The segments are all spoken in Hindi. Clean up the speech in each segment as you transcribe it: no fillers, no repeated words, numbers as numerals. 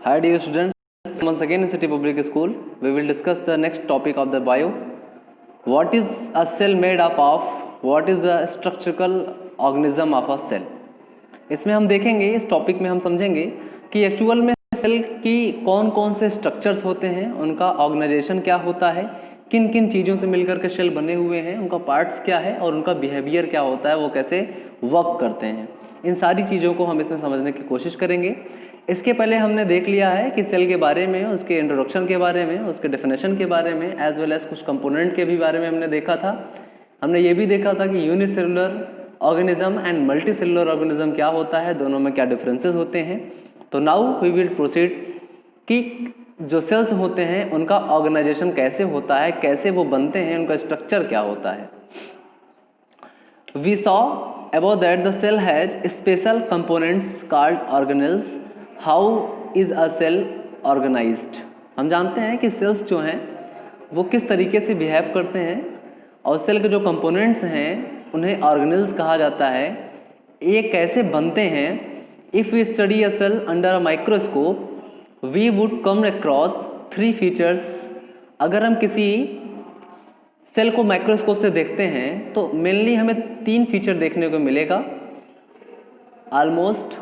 Hi dear students, once again in City Public School, we will discuss the next topic of the bio. What is a cell made up of? What is the structural organism of a cell? इसमें हम देखेंगे, इस टॉपिक में हम समझेंगे कि एक्चुअल में सेल की कौन कौन से स्ट्रक्चर्स होते हैं, उनका ऑर्गेनाइजेशन क्या होता है, किन किन चीज़ों से मिलकर के सेल बने हुए हैं, उनका पार्ट्स क्या है और उनका बिहेवियर क्या होता है, वो कैसे वर्क करते हैं। इन सारी चीज़ों को हम इसमें समझने की कोशिश करेंगे। इसके पहले हमने देख लिया है कि सेल के बारे में, उसके इंट्रोडक्शन के बारे में, उसके डेफिनेशन के बारे में, एज वेल एज कुछ कंपोनेंट के भी बारे में हमने देखा था। हमने ये भी देखा था कि unicellular organism and multicellular organism क्या होता है, दोनों में क्या डिफरेंसेस होते हैं। तो नाउ वी विल प्रोसीड कि जो सेल्स होते हैं उनका ऑर्गेनाइजेशन कैसे होता है, कैसे वो बनते हैं, उनका स्ट्रक्चर क्या होता है। We saw about that the cell has special components called organelles. How is a cell organized. हम जानते हैं कि सेल्स जो हैं वो किस तरीके से बिहेव करते हैं और सेल के जो कंपोनेंट्स हैं उन्हें ऑर्गेनेल्स कहा जाता है। ये कैसे बनते हैं। If we study a cell under a microscope we would come across 3 features. अगर हम किसी सेल को माइक्रोस्कोप से देखते हैं तो मेनली हमें 3 फीचर देखने को मिलेगा। ऑलमोस्ट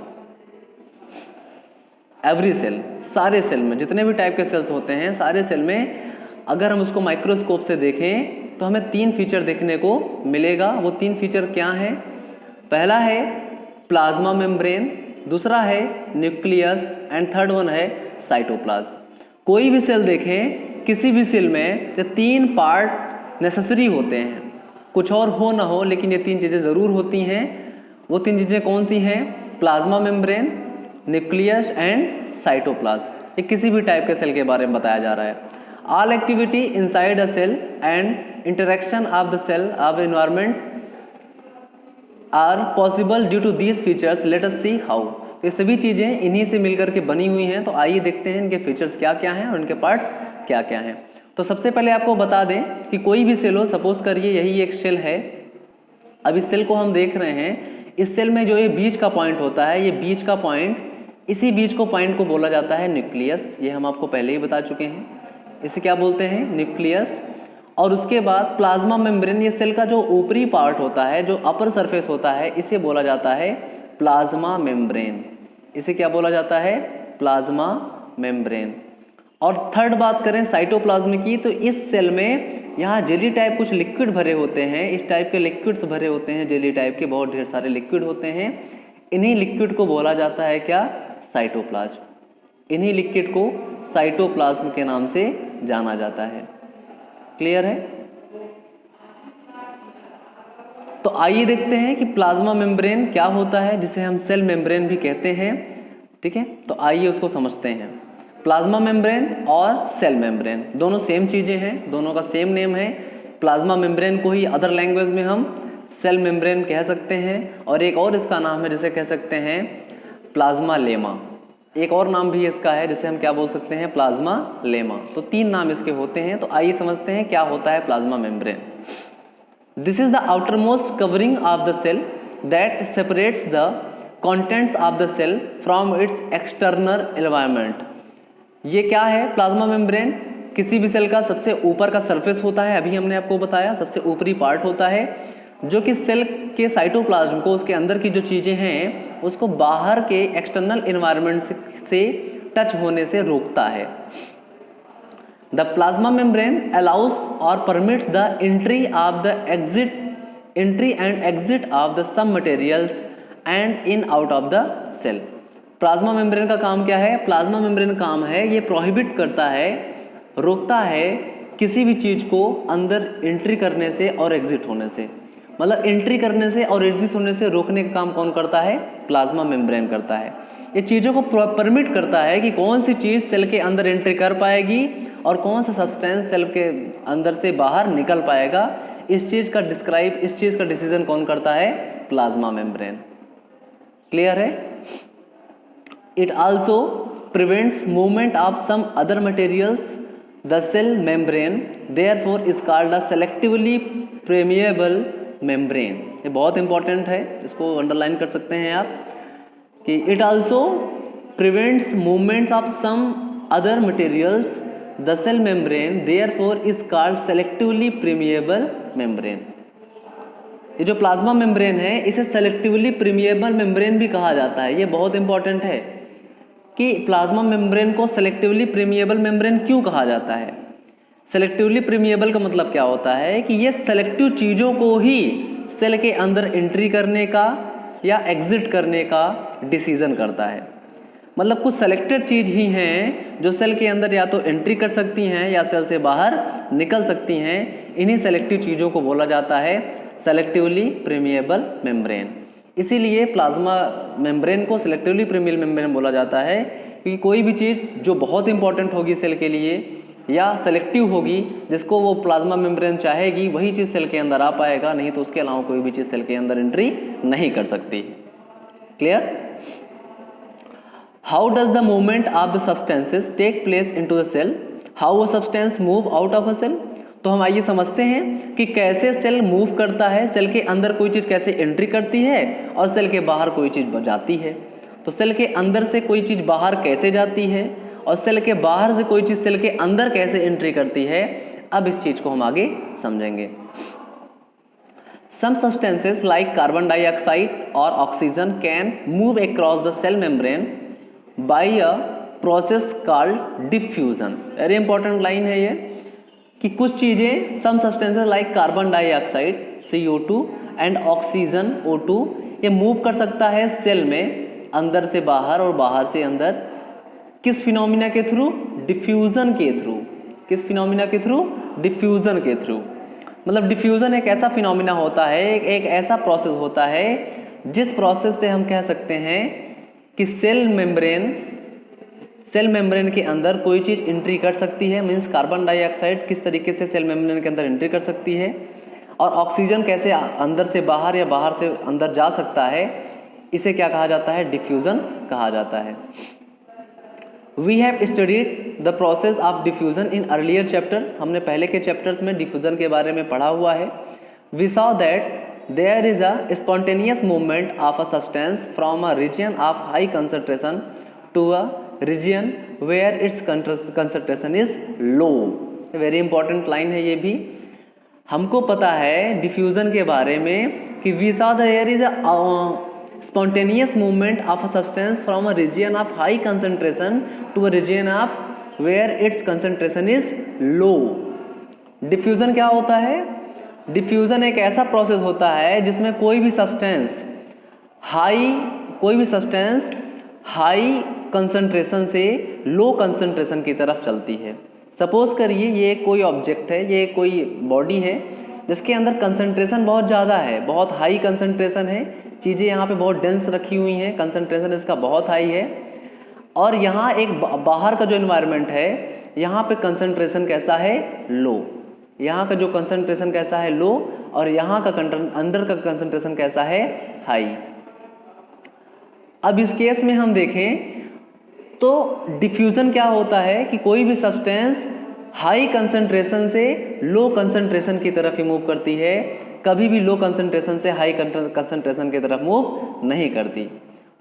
एवरी सेल, सारे सेल में जितने भी टाइप के सेल्स होते हैं, सारे सेल में अगर हम उसको माइक्रोस्कोप से देखें तो हमें 3 फीचर देखने को मिलेगा। वो 3 फीचर क्या हैं। पहला है प्लाज्मा मेम्ब्रेन, दूसरा है न्यूक्लियस एंड थर्ड वन है साइटोप्लाज्म। कोई भी सेल देखें, किसी भी सेल में ये 3 पार्ट नेसेसरी होते हैं। कुछ और हो ना हो लेकिन ये 3 चीज़ें ज़रूर होती हैं। वो 3 चीज़ें कौन सी हैं। Plasma membrane, nucleus and cytoplasm. ये किसी भी टाइप के सेल के बारे में बताया जा रहा है। All activity inside a cell and interaction of the cell of environment are possible due to these features. Let us see how. ये सभी चीज़ें इन्हीं से मिलकर के बनी हुई हैं। तो आइए देखते हैं इनके फीचर्स क्या क्या हैं और इनके पार्ट्स क्या क्या हैं। तो सबसे पहले आपको बता दें कि कोई भी सेल हो, सपोज करिए यही एक सेल है। अब इस सेल को हम देख रहे हैं। इस सेल में जो ये बीच का पॉइंट होता है, ये बीच का पॉइंट, इसी बीच को पॉइंट को बोला जाता है न्यूक्लियस। ये हम आपको पहले ही बता चुके हैं। इसे क्या बोलते हैं, न्यूक्लियस। और उसके बाद प्लाज्मा मेम्ब्रेन, ये सेल का जो ऊपरी पार्ट होता है, जो अपर सरफेस होता है, इसे बोला जाता है प्लाज्मा मेम्ब्रेन। इसे क्या बोला जाता है, प्लाज्मा मेम्ब्रेन। और थर्ड बात करें साइटोप्लाज्म की, तो इस सेल में यहाँ जेली टाइप कुछ लिक्विड भरे होते हैं। इस टाइप के लिक्विड्स भरे होते हैं, जेली टाइप के बहुत ढेर सारे लिक्विड होते हैं। इन्हीं लिक्विड को बोला जाता है क्या, साइटोप्लाज्म। इन्हीं लिक्विड को साइटोप्लाज्म के नाम से जाना जाता है। क्लियर है। तो आइए देखते हैं कि प्लाज्मा मेम्ब्रेन क्या होता है, जिसे हम सेल मेम्ब्रेन भी कहते हैं। ठीक है, तो आइए उसको समझते हैं। प्लाज्मा मेम्ब्रेन और सेल मेम्ब्रेन दोनों सेम चीज़ें हैं, दोनों का सेम नेम है। प्लाज्मा मेम्ब्रेन को ही अदर लैंग्वेज में हम सेल मेम्ब्रेन कह सकते हैं, और एक और इसका नाम है जिसे कह सकते हैं प्लाज्मा लेमा। एक और नाम भी इसका है जिसे हम क्या बोल सकते हैं, प्लाज्मा लेमा। तो 3 नाम इसके होते हैं। तो आइए समझते हैं क्या होता है plasma membrane. This is the outermost covering of the cell that separates the contents of the cell from its external environment. ये क्या है प्लाज्मा मेम्ब्रेन, किसी भी सेल का सबसे ऊपर का सरफेस होता है। अभी हमने आपको बताया सबसे ऊपरी पार्ट होता है, जो कि सेल के साइटोप्लाज्म को, उसके अंदर की जो चीज़ें हैं उसको बाहर के एक्सटर्नल एनवायरनमेंट से टच होने से रोकता है। द प्लाज्मा मेम्ब्रेन अलाउस और permits the entry and exit of the some materials and in out of the cell. Plasma membrane का काम क्या है, प्लाज्मा मेम्ब्रेन काम है ये प्रोहिबिट करता है, रोकता है किसी भी चीज़ को अंदर एंट्री करने से और एग्जिट होने से। मतलब एंट्री करने से और एग्जिट होने से रोकने का काम कौन करता है, प्लाज्मा मेम्ब्रेन करता है। ये चीज़ों को परमिट करता है कि कौन सी चीज़ सेल के अंदर एंट्री कर पाएगी और कौन सा सब्सटेंस सेल के अंदर से बाहर निकल पाएगा। इस चीज़ का डिसीजन कौन करता है, प्लाज्मा मेम्ब्रेन। क्लियर है। It also prevents movement of some other materials. The cell membrane therefore is called a selectively permeable membrane. ये बहुत इंपॉर्टेंट है, इसको अंडरलाइन कर सकते हैं आप कि it also prevents movement of some other materials, the cell membrane therefore is called selectively permeable membrane. ये जो प्लाज्मा मेम्ब्रेन है इसे सेलेक्टिवली परमिएबल मेम्ब्रेन भी कहा जाता है। ये बहुत इंपॉर्टेंट है कि प्लाज्मा मेम्ब्रेन को सेलेक्टिवली परमिएबल मेम्ब्रेन क्यों कहा जाता है। सेलेक्टिवली परमिएबल का मतलब क्या होता है कि ये सेलेक्टिव चीज़ों को ही सेल के अंदर एंट्री करने का या एग्जिट करने का डिसीजन करता है। मतलब कुछ सेलेक्टेड चीज़ ही हैं जो सेल के अंदर या तो एंट्री कर सकती हैं या सेल से बाहर निकल सकती हैं। इन्हीं सेलेक्टिव चीज़ों को बोला जाता है सेलेक्टिवली परमिएबल मेम्ब्रेन। इसीलिए प्लाज्मा मेम्ब्रेन को सेलेक्टिवली परमिएबल मेम्ब्रेन बोला जाता है, क्योंकि कोई भी चीज़ जो बहुत इंपॉर्टेंट होगी सेल के लिए या सेलेक्टिव होगी, जिसको वो प्लाज्मा मेम्ब्रेन चाहेगी, वही चीज़ सेल के अंदर आ पाएगा, नहीं तो उसके अलावा कोई भी चीज़ सेल के अंदर एंट्री नहीं कर सकती। Clear? How does the movement of the substances take place into the cell? How a substance move out of a cell? तो हम आइए समझते हैं कि कैसे सेल मूव करता है, सेल के अंदर कोई चीज़ कैसे एंट्री करती है और सेल के बाहर कोई चीज़ जाती है। तो सेल के अंदर से कोई चीज़ बाहर कैसे जाती है और सेल के बाहर से कोई चीज़ सेल के अंदर कैसे एंट्री करती है, अब इस चीज़ को हम आगे समझेंगे। Some substances like carbon dioxide or oxygen can move across the cell membrane by a process called diffusion. Very important line है ये कि कुछ चीज़ें some substances like carbon dioxide CO2 and oxygen O2 ये मूव कर सकता है सेल में अंदर से बाहर और बाहर से अंदर। किस फिनोमिना के थ्रू? डिफ्यूज़न के थ्रू। किस फिनोमिना के थ्रू? डिफ्यूज़न के थ्रू। मतलब डिफ्यूज़न एक ऐसा फिनोमिना होता है, एक ऐसा प्रोसेस होता है जिस प्रोसेस से हम कह सकते हैं कि सेल मेम्ब्रेन के अंदर कोई चीज़ एंट्री कर सकती है। मीन्स कार्बन डाइऑक्साइड किस तरीके से सेल मेम्ब्रेन के अंदर एंट्री कर सकती है और ऑक्सीजन कैसे अंदर से बाहर या बाहर से अंदर जा सकता है, इसे क्या कहा जाता है? डिफ्यूज़न कहा जाता है। We have studied the process of diffusion in earlier chapter. हमने पहले के चैप्टर्स में डिफ्यूज़न के बारे में पढ़ा हुआ है। We saw that there is a spontaneous movement of a substance from a region of high concentration to a region where its concentration is low. Very important line है ये भी। हमको पता है डिफ्यूज़न के बारे में कि we saw there is a spontaneous movement of a substance from a region of high concentration to a region of where its concentration is low. Diffusion क्या होता है? डिफ्यूज़न एक ऐसा प्रोसेस होता है जिसमें कोई भी सब्सटेंस हाई कंसंट्रेशन से लो कंसंट्रेशन की तरफ चलती है। सपोज करिए ये कोई ऑब्जेक्ट है, ये कोई बॉडी है जिसके अंदर कंसंट्रेशन बहुत ज़्यादा है, बहुत हाई कंसंट्रेशन है, चीज़ें यहाँ पे बहुत डेंस रखी हुई हैं, कंसंट्रेशन इसका बहुत हाई है। और यहाँ एक बाहर का जो इन्वायरमेंट है यहाँ पे कंसंट्रेशन कैसा है? लो। यहाँ का जो कंसंट्रेशन कैसा है? लो। और यहाँ का अंदर का कंसंट्रेशन कैसा है? हाई। अब इस केस में हम देखें तो डिफ्यूज़न क्या होता है कि कोई भी सब्सटेंस हाई कंसंट्रेशन से लो कंसंट्रेशन की तरफ ही मूव करती है, कभी भी लो कंसंट्रेशन से हाई कंसंट्रेशन की तरफ मूव नहीं करती।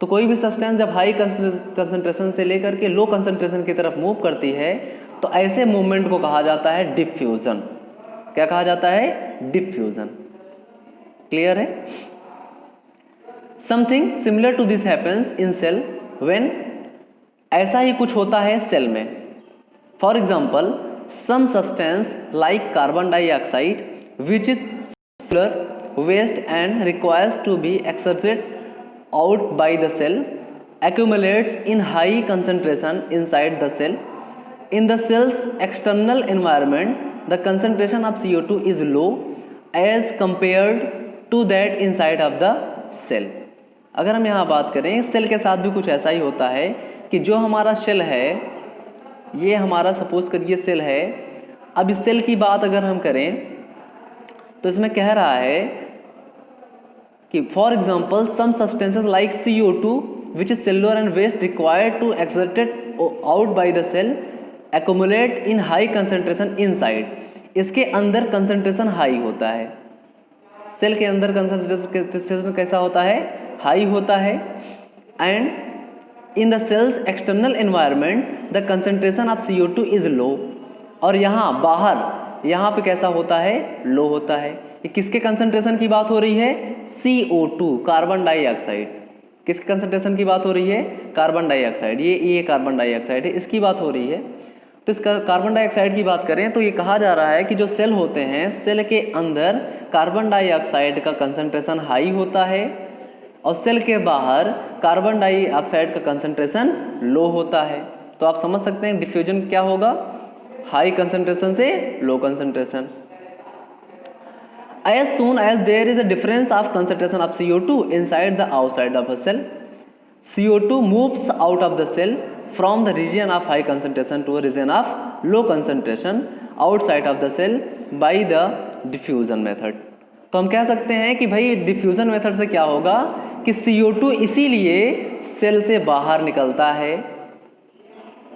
तो कोई भी सब्सटेंस जब हाई कंसंट्रेशन से लेकर के लो कंसंट्रेशन की तरफ मूव करती है तो ऐसे मूवमेंट को कहा जाता है डिफ्यूज़न। क्या कहा जाता है? डिफ्यूज़न। क्लियर है? Something similar to this happens in cell when, ऐसा ही कुछ होता है सेल में। For example some substance like carbon dioxide which is cellular waste and requires to be excreted out by the cell accumulates in high concentration inside the cell. In the cell's external environment the concentration of CO2 is low as compared to that inside of the cell. अगर हम यहाँ बात करें सेल के साथ भी कुछ ऐसा ही होता है कि जो हमारा सेल है, ये हमारा सपोज करिए सेल है। अब इस सेल की बात अगर हम करें तो इसमें कह रहा है कि for example some substances like CO2 which is cellular and waste required to exerted out by the cell accumulate in high concentration inside. इसके अंदर कंसंट्रेशन हाई होता है, सेल के अंदर कंसंट्रेशन कैसा होता है? हाई होता है। And in the cells external environment the concentration of CO2 is low. और यहाँ बाहर यहाँ पे कैसा होता है, लो होता है। ये किसके कंसंट्रेशन की बात हो रही है, CO2 कार्बन डाइऑक्साइड। किसके कंसंट्रेशन की बात हो रही है, कार्बन डाइऑक्साइड। ये कार्बन डाइऑक्साइड है, इसकी बात हो रही है। तो इस कार्बन डाइऑक्साइड की बात करें तो ये कहा जा रहा है कि जो सेल होते हैं, सेल के अंदर कार्बन डाइऑक्साइड का कंसंट्रेशन हाई होता है और सेल के बाहर कार्बन डाइऑक्साइड का कंसंट्रेशन लो होता है। तो आप समझ सकते हैं डिफ्यूजन क्या होगा, हाई कंसंट्रेशन से low concentration. As soon as there is a difference of concentration of CO2 inside the outside of a cell, CO2 moves out of the cell from the region of high concentration to a region of low concentration outside of the cell by the diffusion method। तो हम कह सकते हैं कि भाई डिफ्यूजन मेथड से क्या होगा कि CO2 इसीलिए सेल से बाहर निकलता है,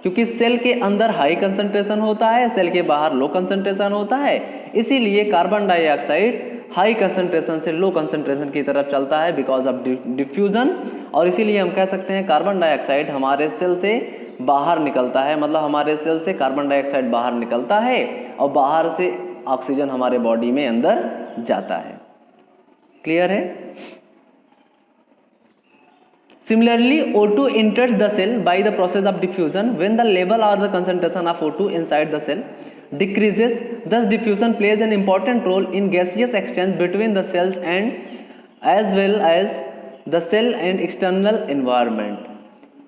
क्योंकि सेल के अंदर हाई कंसंट्रेशन होता है, सेल के बाहर लो कंसंट्रेशन होता है, इसीलिए कार्बन डाइऑक्साइड हाई कंसंट्रेशन से लो कंसंट्रेशन की तरफ चलता है बिकॉज ऑफ डिफ्यूजन। और इसीलिए हम कह सकते हैं कार्बन डाइऑक्साइड हमारे सेल से बाहर निकलता है, मतलब हमारे सेल से कार्बन डाइऑक्साइड बाहर निकलता है और बाहर से ऑक्सीजन हमारे बॉडी में अंदर जाता है। क्लियर है? Similarly, O2 enters the cell by the process of diffusion when the level or the concentration of O2 inside the cell decreases. Thus, diffusion plays an important role in gaseous exchange between the cells and as well as the cell and external environment.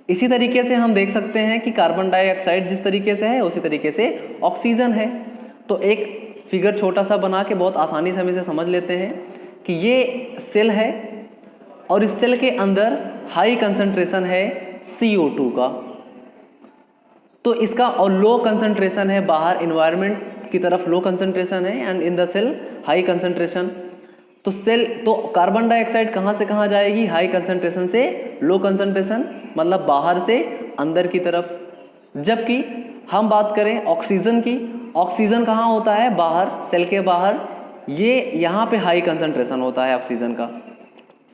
इसी तरीके से हम देख सकते हैं कि कार्बन डाइऑक्साइड जिस तरीके से है उसी तरीके से ऑक्सीजन है। तो एक फिगर छोटा सा बना के बहुत आसानी से हम इसे समझ लेते हैं कि ये सेल है और इस सेल के अंदर हाई कंसंट्रेशन है CO2 का, तो इसका और लो कंसंट्रेशन है बाहर इन्वायरमेंट की तरफ, लो कंसंट्रेशन है and in the cell high concentration. तो सेल तो कार्बन डाइऑक्साइड कहाँ से कहाँ जाएगी, हाई कंसंट्रेशन से लो कंसंट्रेशन, मतलब बाहर से अंदर की तरफ। जबकि हम बात करें ऑक्सीजन की, ऑक्सीजन कहाँ होता है, बाहर, सेल के बाहर। ये यहाँ पे हाई कंसंट्रेशन होता है ऑक्सीजन का,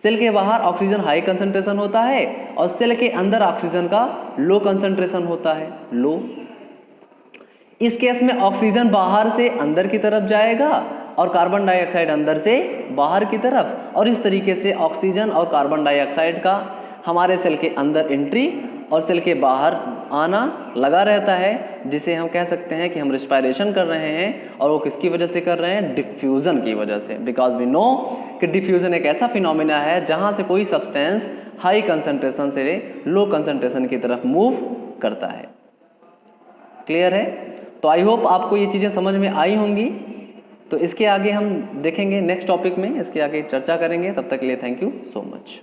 सेल के बाहर ऑक्सीजन हाई कंसंट्रेशन होता है और सेल के अंदर ऑक्सीजन का लो कंसंट्रेशन होता है, लो। इस केस में ऑक्सीजन बाहर से अंदर की तरफ जाएगा और कार्बन डाइऑक्साइड अंदर से बाहर की तरफ, और इस तरीके से ऑक्सीजन और कार्बन डाइऑक्साइड का हमारे सेल के अंदर एंट्री और सेल के बाहर आना लगा रहता है, जिसे हम कह सकते हैं कि हम रिस्पायरेशन कर रहे हैं। और वो किसकी वजह से कर रहे हैं, डिफ्यूजन की वजह से। बिकॉज वी नो कि डिफ्यूजन एक ऐसा फिनोमिना है जहाँ से कोई सब्सटेंस हाई कंसंट्रेशन से लो कंसंट्रेशन की तरफ मूव करता है। क्लियर है? तो आई होप आपको ये चीज़ें समझ में आई होंगी। तो इसके आगे हम देखेंगे नेक्स्ट टॉपिक में, इसके आगे चर्चा करेंगे। तब तक के लिए थैंक यू सो मच।